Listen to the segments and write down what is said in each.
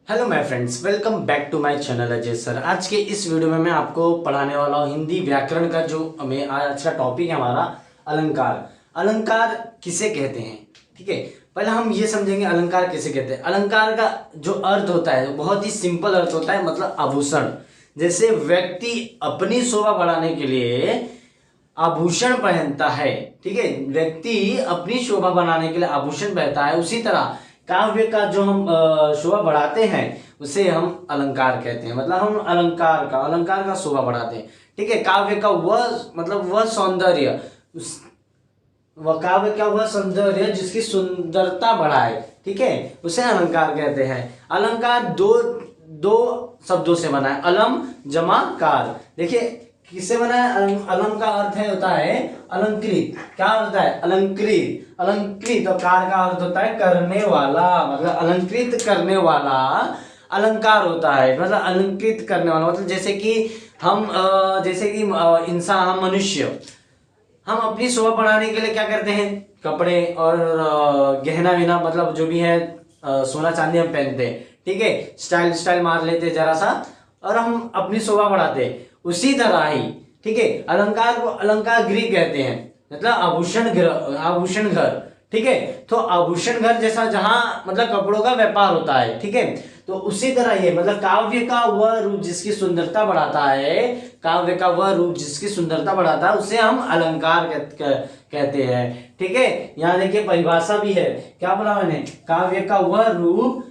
Hello my friends, welcome back to my channel Ajay sir. आज के इस वीडियो में मैं आपको पढ़ाने वाला हूँ हिंदी व्याकरण का जो हमें आज का टॉपिक है हमारा अलंकार। अलंकार किसे कहते हैं? ठीक है, पहले हम ये समझेंगे अलंकार किसे कहते हैं। अलंकार का जो अर्थ होता है बहुत ही सिंपल अर्थ होता है, मतलब आभूषण। जैसे व्यक्ति अपनी शोभा बढ़ाने के लिए आभूषण पहनता है, ठीक है, व्यक्ति अपनी शोभा बनाने के लिए आभूषण पहनता है, उसी तरह काव्य का जो हम शोभा बढ़ाते हैं उसे हम अलंकार कहते हैं। मतलब हम अलंकार का शोभा बढ़ाते हैं, ठीक है। काव्य का वह सौंदर्य, उस वह काव्य का वह सौंदर्य जिसकी सुंदरता बढ़ाए, ठीक है, उसे अलंकार कहते हैं। अलंकार दो दो शब्दों से बना है, अलम जमा कार। देखिए किससे बना है? अलम का अर्थ है होता है अलंकृत। क्या होता है? अलंकृत। अलंकृत और कार का अर्थ होता है करने वाला, मतलब अलंकृत करने वाला अलंकार होता है। मतलब अलंकृत करने वाला मतलब जैसे कि इंसान, हम मनुष्य, हम अपनी शोभा बढ़ाने के लिए क्या करते हैं? कपड़े और गहना विना, मतलब जो भी है सोना चांदी हम पहनते हैं, ठीक है, स्टाइल मार लेते हैं जरा सा और हम अपनी शोभा बढ़ाते हैं। उसी तरह ही, ठीक है, अलंकार को अलंकार गृह कहते हैं, मतलब आभूषण घर, ठीक है। तो आभूषण घर जैसा जहां मतलब कपड़ों का व्यापार होता है, ठीक है, तो उसी तरह ये मतलब काव्य का वह रूप जिसकी सुंदरता बढ़ाता है, काव्य का वह रूप जिसकी सुंदरता बढ़ाता है उसे हम अलंकार कहते हैं, ठीक है। यहाँ देखिए परिभाषा भी है, क्या बोला मैंने? काव्य का वह रूप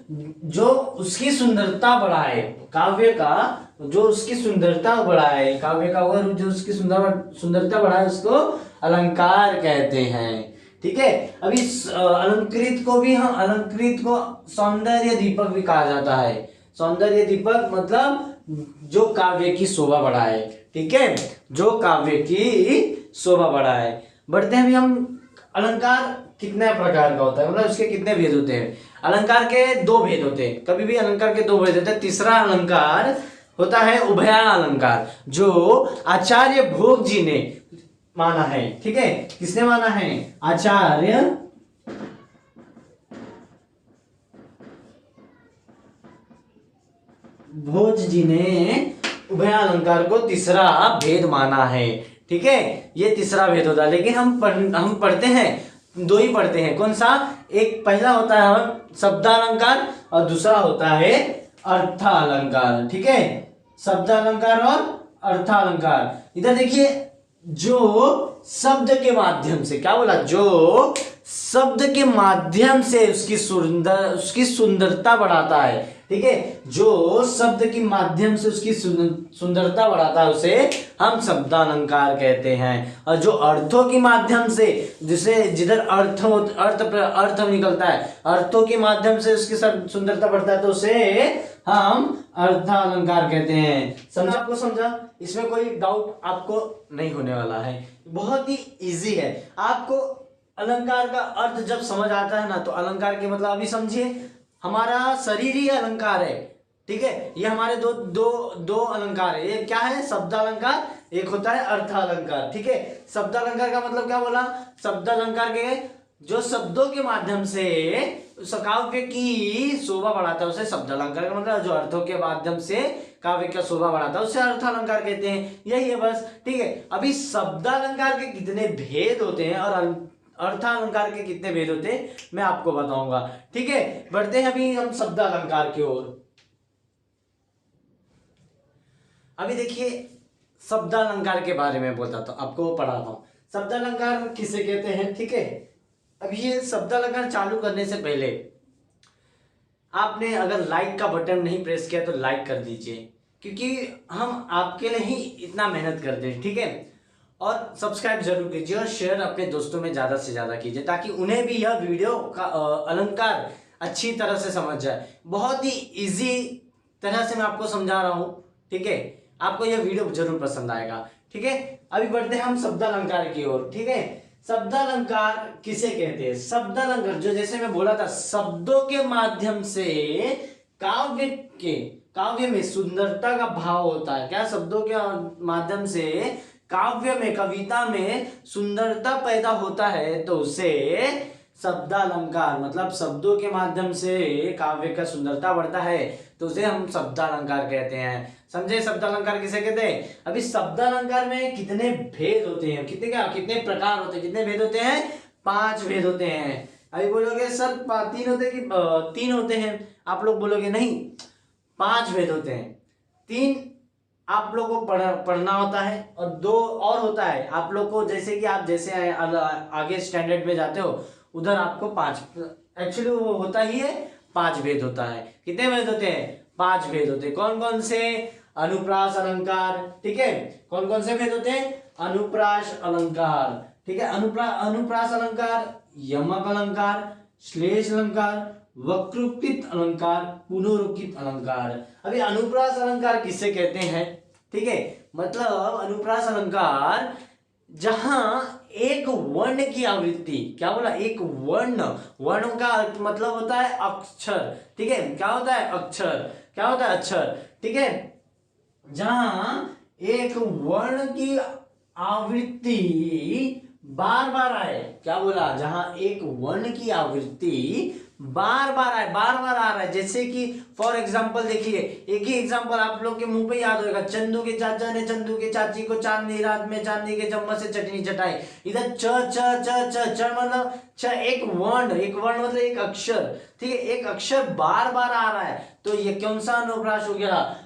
जो उसकी सुंदरता बढ़ाए, काव्य का जो उसकी सुंदरता बढ़ाए, काव्य का वह रूप जो उसकी सुंदरता बढ़ाए उसको अलंकार कहते हैं, ठीक है। अभी अलंकृत को सौंदर्य दीपक भी कहा जाता है। सौंदर्य दीपक मतलब जो काव्य की शोभा बढ़ाए, ठीक है, जो काव्य की शोभा बढ़ाए। बढ़ते हैं अभी हम, अलंकार कितने प्रकार का होता है, मतलब उसके कितने भेद होते हैं? अलंकार के दो भेद होते हैं, कभी भी अलंकार के दो भेद होते हैं। तीसरा अलंकार होता है उभयान अलंकार, जो आचार्य भोग जी ने माना है, ठीक है। किसने माना है? आचार्य भोज जी ने उभयान अलंकार को तीसरा भेद माना है, ठीक है। ये तीसरा भेद होता है, लेकिन हम पढ़ते हैं, दो ही पढ़ते हैं। कौन सा? एक पहला होता है शब्दालंकार और दूसरा होता है अर्थालंकार, ठीक है। शब्दालंकार और अर्थालंकार। इधर देखिए, जो शब्द के माध्यम से, क्या बोला? जो शब्द के माध्यम से उसकी सुंदरता बढ़ाता है, ठीक है, जो शब्द के माध्यम से उसकी सुंदरता बढ़ाता है उसे हम शब्दालंकार कहते हैं। और जो अर्थों के माध्यम से, जिसे जिधर अर्थ निकलता है, अर्थों के माध्यम से उसकी सुंदरता बढ़ता है तो उसे हम अर्थालंकार कहते हैं। समझा? आपको समझा? इसमें कोई डाउट आपको नहीं होने वाला है, बहुत ही इजी है। आपको अलंकार का अर्थ जब समझ आता है ना, तो अलंकार के मतलब अभी समझिए, हमारा शरीर ही अलंकार है, ठीक है। ये हमारे दो दो दो अलंकार है। ये क्या है? शब्दालंकार, एक होता है अर्थालंकार, ठीक है। शब्दालंकार का मतलब क्या बोला? शब्दालंकार के जो शब्दों के माध्यम से उस काव्य की शोभा बढ़ाता है उसे शब्दालंकार का मतलब, जो अर्थों के माध्यम से काव्य का शोभा बढ़ाता है उसे अर्थालंकार कहते हैं। यही है बस, ठीक है। अभी शब्दालंकार के कितने भेद होते हैं और अर्थालंकार के कितने भेद होते हैं मैं आपको बताऊंगा, ठीक है। बढ़ते हैं अभी हम शब्दालंकार की ओर। अभी देखिए शब्दालंकार के बारे में बताता हूं, आपको पढ़ाता हूं। शब्दालंकार किसे कहते हैं, ठीक है। अभी ये शब्दालंकार चालू करने से पहले आपने अगर लाइक का बटन नहीं प्रेस किया तो लाइक कर दीजिए, क्योंकि हम आपके लिए ही इतना मेहनत करते हैं, ठीक है। और सब्सक्राइब जरूर कीजिए और शेयर अपने दोस्तों में ज़्यादा से ज़्यादा कीजिए, ताकि उन्हें भी यह वीडियो का अलंकार अच्छी तरह से समझ जाए। बहुत ही इजी तरह से मैं आपको समझा रहा हूँ, ठीक है। आपको यह वीडियो जरूर पसंद आएगा, ठीक है। अभी बढ़ते हैं हम शब्दालंकार की ओर, ठीक है। शब्दालंकार किसे कहते हैं? शब्दालंकार जो, जैसे मैं बोला था, शब्दों के माध्यम से काव्य में सुंदरता का भाव होता है। क्या? शब्दों के माध्यम से काव्य में, कविता में सुंदरता पैदा होता है तो उसे शब्दालंकार मतलब शब्दों के माध्यम से काव्य का सुंदरता बढ़ता है, तो उसे हम शब्दालंकार कहते हैं। समझे शब्दालंकार किसे कहते हैं? अभी शब्दालंकार में कितने भेद होते हैं, कितने प्रकार होते हैं, कितने भेद होते हैं? 5 भेद होते हैं। अभी बोलोगे सर 3 होते हैं कि 3 होते हैं? आप लोग बोलोगे नहीं, 5 भेद होते हैं। 3 आप लोगों को पढ़ना होता है और 2 और होता है आप लोग को, जैसे कि आप जैसे आगे स्टैंडर्ड में जाते हो उधर आपको 5, एक्चुअली वो होता ही है 5 भेद होता है। कितने भेद होते हैं? 5 भेद होते हैं। कौन कौन से? अनुप्रास अलंकार, ठीक है। कौन कौन से भेद होते हैं? अनुप्रास अलंकार, ठीक है। अनुप्रास अलंकार, यमक अलंकार, श्लेष अलंकार, वक्रोक्तित अलंकार, पुनरुक्तित अलंकार। अभी अनुप्रास अलंकार किससे कहते हैं? ठीक है, मतलब अनुप्रास अलंकार जहां एक वर्ण की आवृत्ति, क्या बोला? एक वर्ण का मतलब होता है अक्षर, ठीक है। क्या होता है? अक्षर। क्या होता है? अक्षर, ठीक है। जहां एक वर्ण की आवृत्ति बार बार आए, क्या बोला? जहां एक वर्ण की आवृत्ति बार बार आ रहा है। जैसे कि फॉर एग्जाम्पल देखिए, एक ही एग्जाम्पल आप लोग के मुंह पे याद होगा। चंदू के चाचा ने चंदू के चाची को चांदनी रात में चांदी के चम्मच से चटनी चटाई। इधर च च च च च मतलब च एक वर्ण मतलब एक अक्षर, ठीक है। एक अक्षर बार बार आ रहा है, तो ये कौन सा अनुप्रास हो गया?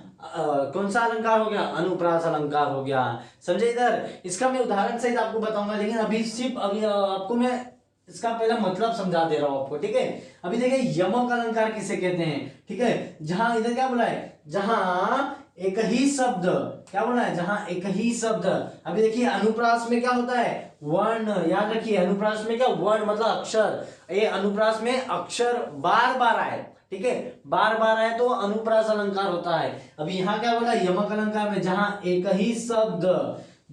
कौन सा अलंकार हो गया? अनुप्रास अलंकार हो गया। समझे? इधर इसका मैं उदाहरण सहित आपको बताऊंगा, लेकिन अभी आपको मैं इसका पहला मतलब समझा दे रहा हूं आपको, ठीक है। अभी देखिए यमक अलंकार किसे कहते हैं, ठीक है। जहां इधर क्या बोला है? जहां एक ही शब्द, क्या बोला है? जहां एक ही शब्द। अभी देखिए अनुप्रास में क्या होता है? वर्ण। याद रखिए अनुप्रास में क्या? वर्ण मतलब अक्षर। ये अनुप्रास में अक्षर बार बार आए, ठीक है। बार बार आए तो अनुप्रास अलंकार होता है। अभी यहाँ क्या बोला? यमक अलंकार में जहां एक ही शब्द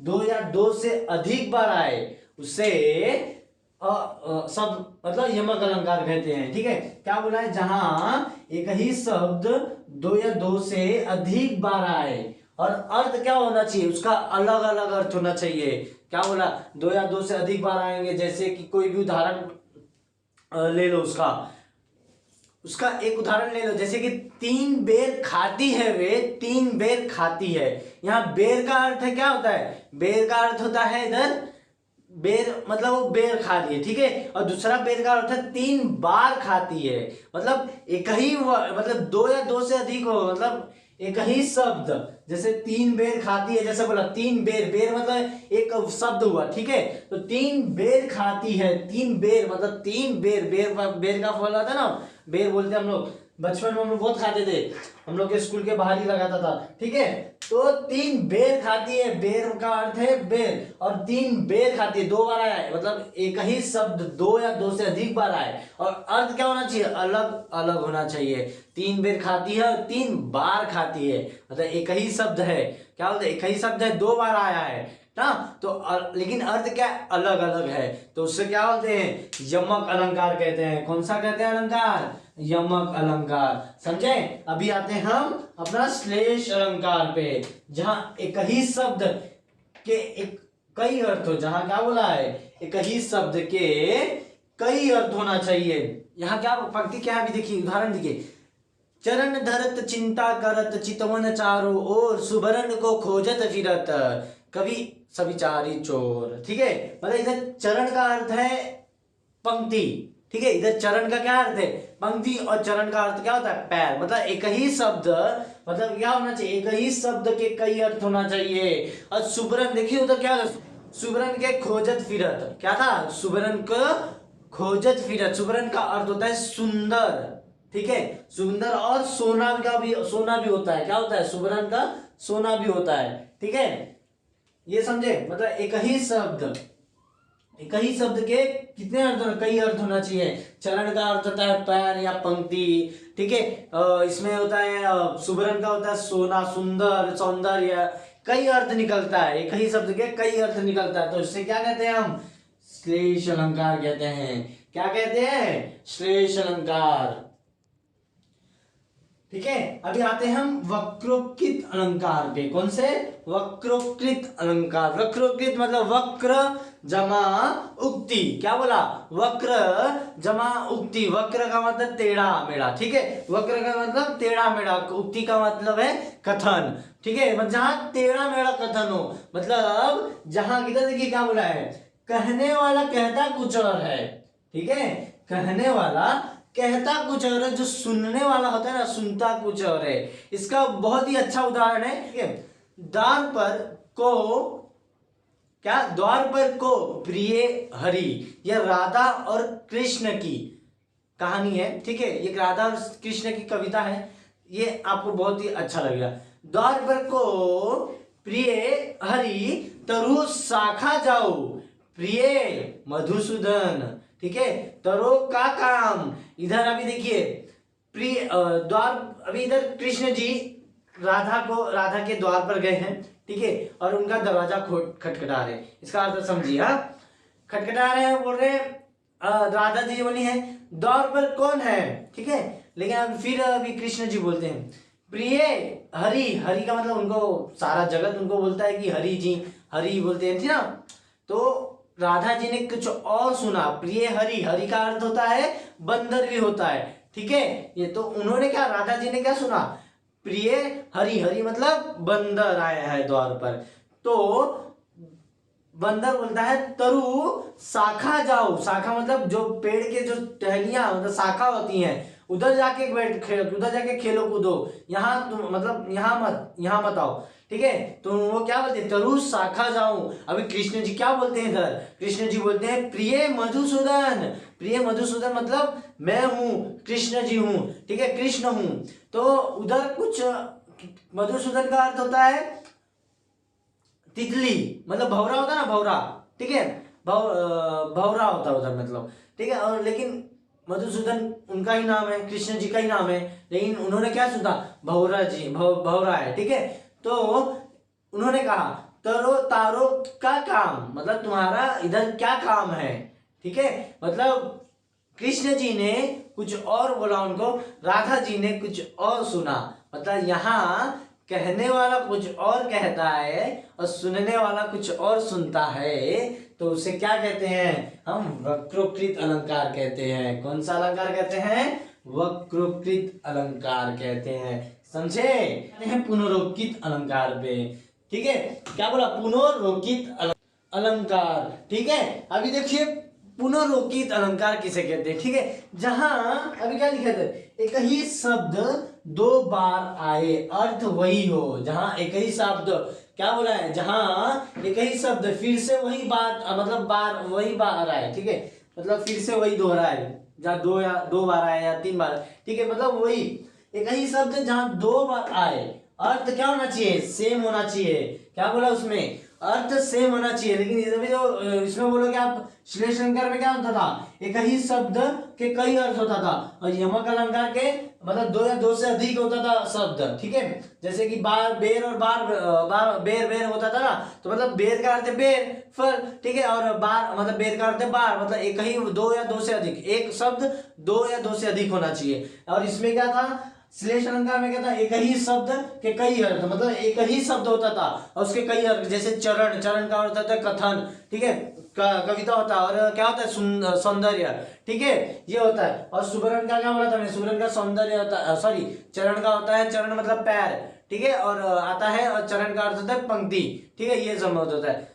2 या 2 से अधिक बार आए उसे शब्द मतलब यमक अलंकार कहते हैं, ठीक है। क्या बोला है? जहां एक ही शब्द 2 या 2 से अधिक बार आए और अर्थ क्या होना चाहिए? उसका अलग अलग अर्थ होना चाहिए। क्या बोला? 2 या 2 से अधिक बार आएंगे। जैसे कि कोई भी उदाहरण ले लो, उसका एक उदाहरण ले लो। जैसे कि 3 बेर खाती है वे, 3 बेर खाती है। यहाँ बेर का अर्थ है, क्या होता है? बेर का अर्थ होता है इधर बेर मतलब वो बेर खा रही है, ठीक है। और दूसरा बेर का अर्थ है 3 बार खाती है, मतलब एक ही मतलब 2 या 2 से अधिक हो, मतलब एक ही शब्द। जैसे 3 बेर खाती है, जैसे बोला 3 बेर, बेर मतलब एक शब्द हुआ, ठीक है। तो 3 बेर खाती है, 3 बेर मतलब 3 बेर, बेर का फल आता है ना, बेर बोलते हैं हम लोग। बचपन में हम लोग बहुत खाते थे, हम लोग के स्कूल के बाहर ही लगाता था, ठीक है। तो 3 बेर खाती है, बेर का अर्थ है बेर, और 3 बेर खाती है, 2 बार आया है, मतलब एक ही शब्द 2 या 2 से अधिक बार आए, और अर्थ क्या होना चाहिए? अलग अलग होना चाहिए। 3 बेर खाती है और 3 बार खाती है, मतलब एक ही शब्द है। क्या बोलते? एक ही शब्द है, 2 बार आया है ना, तो लेकिन अर्थ क्या अलग अलग है, तो उससे क्या बोलते हैं? यमक अलंकार कहते हैं। कौन सा कहते हैं अलंकार? यमक अलंकार। समझे? अभी आते हैं हम अपना श्लेष अलंकार पे, जहां एक ही शब्द के कई अर्थ हो। जहां क्या बोला है? एक ही शब्द के कई अर्थ होना चाहिए। यहाँ क्या पंक्ति क्या है? अभी देखिए उदाहरण देखिए। चरण धरत चिंता करत चितवन चारों ओर, सुबरन को खोजत फिरत कभी सविचारी चोर। ठीक है, मतलब इधर चरण का अर्थ है पंक्ति, ठीक है। इधर चरण का क्या अर्थ है? पंक्ति, और चरण का अर्थ क्या होता है? पैर। मतलब एक ही शब्द, मतलब क्या होना चाहिए? एक ही शब्द के कई अर्थ होना चाहिए। और सुबरन देखिए उधर क्या था? सुबरन के खोजत फिरत, क्या था? सुबरन को खोजत फिरत। सुबरन का अर्थ होता है सुंदर, ठीक है। सुंदर, और सोना का भी, सोना भी होता है। क्या होता है? सुबरन का सोना भी होता है, ठीक है। ये समझे? मतलब एक ही शब्द के कितने अर्थ? कई अर्थ होना चाहिए। चरण का अर्थ होता है पैर या पंक्ति, ठीक है। इसमें होता है सुबरन का होता है सोना, सुंदर, सौंदर्य, कई अर्थ निकलता है। एक ही शब्द के कई अर्थ निकलता है, तो इससे क्या कहते हैं हम? श्लेष अलंकार कहते हैं। क्या कहते हैं? श्लेष अलंकार, ठीक है। अभी आते हैं हम वक्रोक्तित अलंकार पे। कौन से? वक्रोक्तित अलंकार। वक्रोक्तित मतलब वक्र जमा उक्ति। क्या बोला? वक्र जमा उक्ति। वक्र का मतलब टेढ़ा मेढ़ा, ठीक है, वक्र का मतलब टेढ़ा मेढ़ा, उक्ति का मतलब है कथन, ठीक है, मतलब जहां टेढ़ा मेढ़ा कथन हो, मतलब जहां किधर देखिए क्या बोला है, कहने वाला कहता कुछ और है, ठीक है, कहने वाला कहता कुछ और है, जो सुनने वाला होता है ना सुनता कुछ और है। इसका बहुत ही अच्छा उदाहरण है, ठीक है, द्वार पर को, क्या, द्वार पर को प्रिय हरि, यह राधा और कृष्ण की कहानी है, ठीक है, ये राधा और कृष्ण की कविता है, ये आपको बहुत ही अच्छा लगेगा। द्वार पर को प्रिय हरि तरु शाखा जाओ प्रिय मधुसूदन, ठीक है, तरो का काम। इधर अभी देखिए प्रिय द्वार, अभी इधर कृष्ण जी राधा के द्वार पर गए हैं, ठीक है, और उनका दरवाजा खटखटा रहे, इसका अर्थ समझिए। हाँ, खटखटा रहे हैं, बोल रहे राधा जी बोली है द्वार पर कौन है, ठीक है, लेकिन अब फिर अभी कृष्ण जी बोलते हैं प्रिय हरि। हरि का मतलब उनको सारा जगत उनको बोलता है कि हरि जी, हरि बोलते हैं, ठीक ना। तो राधा जी ने कुछ और सुना, प्रिय हरि, हरि का अर्थ होता है बंदर भी होता है, ठीक है, ये तो उन्होंने क्या, राधा जी ने क्या सुना, प्रिय हरि, हरि मतलब बंदर आया है द्वार पर, तो बंदर बोलता है तरु शाखा जाओ। शाखा मतलब जो पेड़ के जो टहनियां मतलब शाखा होती हैं, उधर जाके उधर जाके खेलो कूदो, यहाँ तुम मतलब यहाँ मत आओ, ठीक है, तो वो क्या बोलते हैं, तरु शाखा जाऊं। अभी कृष्ण जी क्या बोलते हैं, इधर कृष्ण जी बोलते हैं प्रिय मधुसूदन। प्रिय मधुसूदन मतलब मैं हूं, कृष्ण जी हूं, ठीक है, कृष्ण हूं। तो उधर कुछ मधुसूदन का अर्थ होता है तितली, मतलब भौरा होता है ना, भौरा, ठीक है, भौरा होता है उधर मतलब, ठीक है, और लेकिन मधुसूदन उनका ही नाम है, कृष्ण जी का ही नाम है, लेकिन उन्होंने क्या सुना, भौरा जी, भौरा है, ठीक है, तो उन्होंने कहा तरो तारो का काम, मतलब तुम्हारा इधर क्या काम है, ठीक है, मतलब कृष्ण जी ने कुछ और बोला उनको, राधा जी ने कुछ और सुना, मतलब यहाँ कहने वाला कुछ और कहता है और सुनने वाला कुछ और सुनता है, तो उसे क्या कहते हैं, हम वक्रोकृत अलंकार कहते हैं। कौन सा अलंकार कहते हैं? वक्रोकृत अलंकार कहते हैं, समझे? पुनरोक्तित अलंकार पे, ठीक है, क्या बोला, पुनरोक्तित अलंकार, ठीक है। अभी देखिए पुनरोक्तित अलंकार किसे कहते हैं, ठीक है, जहां अभी क्या लिखा था, एक ही शब्द दो बार आए, अर्थ वही हो, जहां एक ही शब्द, क्या बोला है, जहां एक ही शब्द फिर से वही बात, मतलब बार वही बार आए, ठीक है, मतलब फिर से वही दोहराए, जहां दो बार आए या तीन बार, ठीक है, मतलब वही एक ही शब्द जहां दो बार आए, अर्थ क्या होना चाहिए, सेम होना चाहिए। क्या बोला उसमें, अर्थ सेम होना चाहिए, लेकिन इधर जो इसमें बोलो कि आप श्लेष अलंकार में क्या होता था, एक ही शब्द के कई अर्थ होता था, और यमक अलंकार के मतलब दो या दो से अधिक होता था शब्द, ठीक है, जैसे कि बार बेर और बार बेर बेर होता था ना, तो मतलब बेर का अर्थ है बेर फल, ठीक है, और बार मतलब बेर का अर्थ है बार, मतलब एक ही दो या दो से अधिक, एक शब्द दो या दो से अधिक होना चाहिए। और इसमें क्या था, श्लेष अलंकार में क्या था, एक ही शब्द के कई अर्थ, मतलब एक ही शब्द होता था और उसके कई अर्थ, जैसे चरण, चरण का अर्थ होता है कथन, ठीक है, कविता होता है, और क्या होता है, सौंदर्य, ठीक है, ये होता है। और सुबरण का क्या बोला था मैंने, सुबरण का सौंदर्य होता है, सॉरी, चरण का होता है, चरण मतलब पैर, ठीक है, और आता है, और चरण का अर्थ होता है पंक्ति, ठीक है, ये संबंध होता है,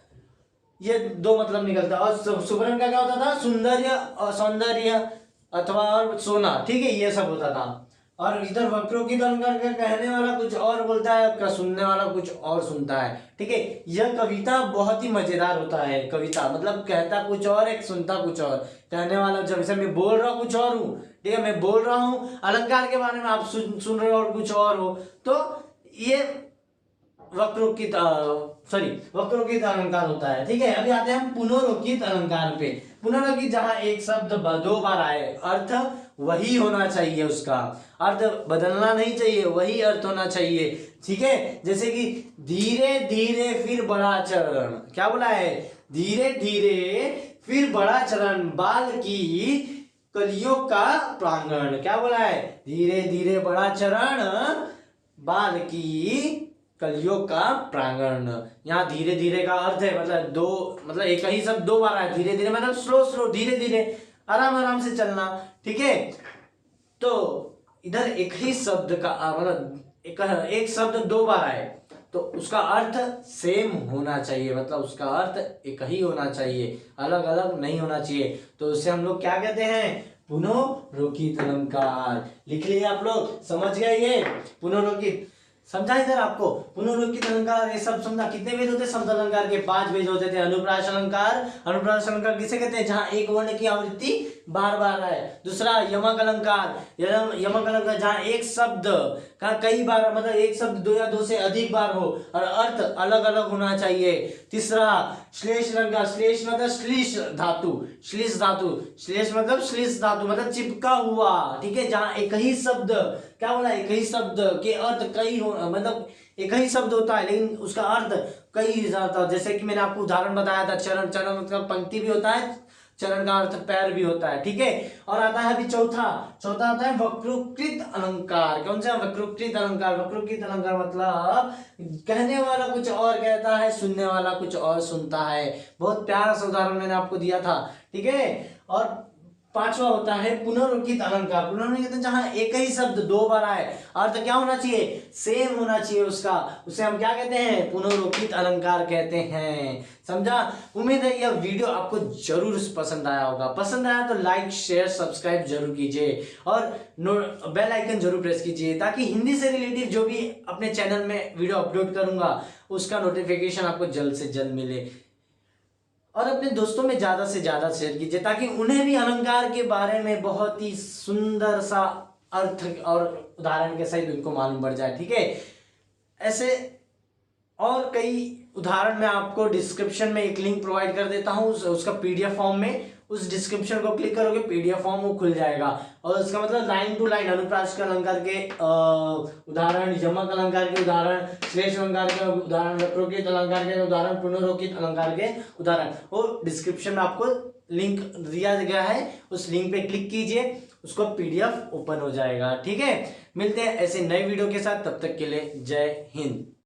ये दो मतलब निकलता है। और सुबरण का क्या होता था, सुंदर्य और सौंदर्य अथवा और सोना, ठीक है, ये सब होता था। और इधर वक्रोक्ति अलंकार का कहने वाला कुछ और बोलता है, का सुनने वाला कुछ और सुनता है, ठीक है, यह कविता बहुत ही मजेदार होता है। कविता मतलब कहता कुछ और, एक सुनता कुछ और, कहने वाला, जब से मैं बोल रहा हूँ कुछ और हूँ, ठीक है, मैं बोल रहा हूँ अलंकार के बारे में, आप सुन रहे हो और कुछ और हो, तो ये वक्रोक्ति अलंकार होता है, ठीक है। अभी आते हैं हम पुनरोक्तित अलंकार पे। पुनरोक्ति जहां एक शब्द दो बार आए, अर्थ वही होना चाहिए, उसका अर्थ बदलना नहीं चाहिए, वही अर्थ होना चाहिए, ठीक है, जैसे कि धीरे धीरे फिर बड़ा चरण, क्या बोला है, धीरे धीरे फिर बड़ा चरण, बाल की कलियों का प्रांगण, क्या बोला है, धीरे धीरे बड़ा चरण, बाल की कलयुग का प्रांगण। यहाँ धीरे धीरे का अर्थ है मतलब दो, मतलब एक ही शब्द दो बार आया, धीरे धीरे मतलब स्लो स्लो, धीरे धीरे, आराम आराम से चलना, ठीक है। तो इधर एक ही शब्द का मतलब एक शब्द दो बार आए तो उसका अर्थ सेम होना चाहिए, मतलब उसका अर्थ एक ही होना चाहिए, अलग अलग नहीं होना चाहिए। तो उसे हम लोग क्या कहते हैं, पुनरोकित अलंकार। लिख लिए आप लोग, समझ गए ये पुनरोकित, समझा इधर आपको पुनरोकित अलंकार ये सब समझा। कितने भेद होते हैं शब्द अलंकार के, 5 भेद होते थे। अनुप्रास अलंकार, अनुप्रास अलंकार किसे कहते हैं, जहां एक वर्ण की आवृत्ति बार बार आए। दूसरा यमक अलंकार, यमक अलंकार जहां एक शब्द का कई बार मतलब एक शब्द दो या दो से अधिक बार हो और अर्थ अलग अलग होना चाहिए। तीसरा श्लेष अलंकार, श्लेष मतलब श्लीष धातु, श्लीष धातु, श्लेष मतलब श्लीष धातु मतलब चिपका हुआ, ठीक है। जहां एक ही शब्द, क्या बोला, एक ही शब्द के अर्थ कई हो, मतलब एक ही शब्द होता है लेकिन उसका अर्थ कई जाता है। जैसे कि मैंने आपको उदाहरण बताया था, चरण, चरण मतलब पंक्ति भी होता है, चरण का अर्थ पैर भी होता है, ठीक है। और आता है अभी चौथा आता है वक्रोकृत अलंकार। कौन सा, वक्रोकृत अलंकार। वक्रोकृत अलंकार मतलब कहने वाला कुछ और कहता है, सुनने वाला कुछ और सुनता है। बहुत प्यारा सा उदाहरण मैंने आपको दिया था, ठीक है। और पांचवा होता है पुनरोकित अलंकार। पुनरोकित जहां एक ही शब्द दो बार आए, अर्थ क्या होना चाहिए, सेम होना चाहिए उसका, उसे हम क्या कहते हैं, पुनरोकित अलंकार कहते हैं। समझा। उम्मीद है यह वीडियो आपको जरूर पसंद आया होगा। पसंद आया तो लाइक शेयर सब्सक्राइब जरूर कीजिए और बेल आइकन जरूर प्रेस कीजिए, ताकि हिंदी से रिलेटेड जो भी अपने चैनल में वीडियो अपलोड करूंगा उसका नोटिफिकेशन आपको जल्द से जल्द मिले। और अपने दोस्तों में ज्यादा से ज्यादा शेयर कीजिए, ताकि उन्हें भी अलंकार के बारे में बहुत ही सुंदर सा अर्थ और उदाहरण के सहित उनको मालूम पड़ जाए, ठीक है। ऐसे और कई उदाहरण मैं आपको डिस्क्रिप्शन में एक लिंक प्रोवाइड कर देता हूं, उसका पीडीएफ फॉर्म में, उस डिस्क्रिप्शन को क्लिक करोगे पीडीएफ फॉर्म वो खुल जाएगा। और उसका मतलब लाइन टू लाइन अनुप्रास के अलंकार के उदाहरण, यमक अलंकार के उदाहरण, श्लेष अलंकार के उदाहरण, वक्रोकित अलंकार के उदाहरण, पुनरोकित अलंकार के उदाहरण, वो डिस्क्रिप्शन में आपको लिंक दिया गया है। उस लिंक पे क्लिक कीजिए, उसको पीडीएफ ओपन हो जाएगा, ठीक है। मिलते हैं ऐसे नए वीडियो के साथ, तब तक के लिए जय हिंद।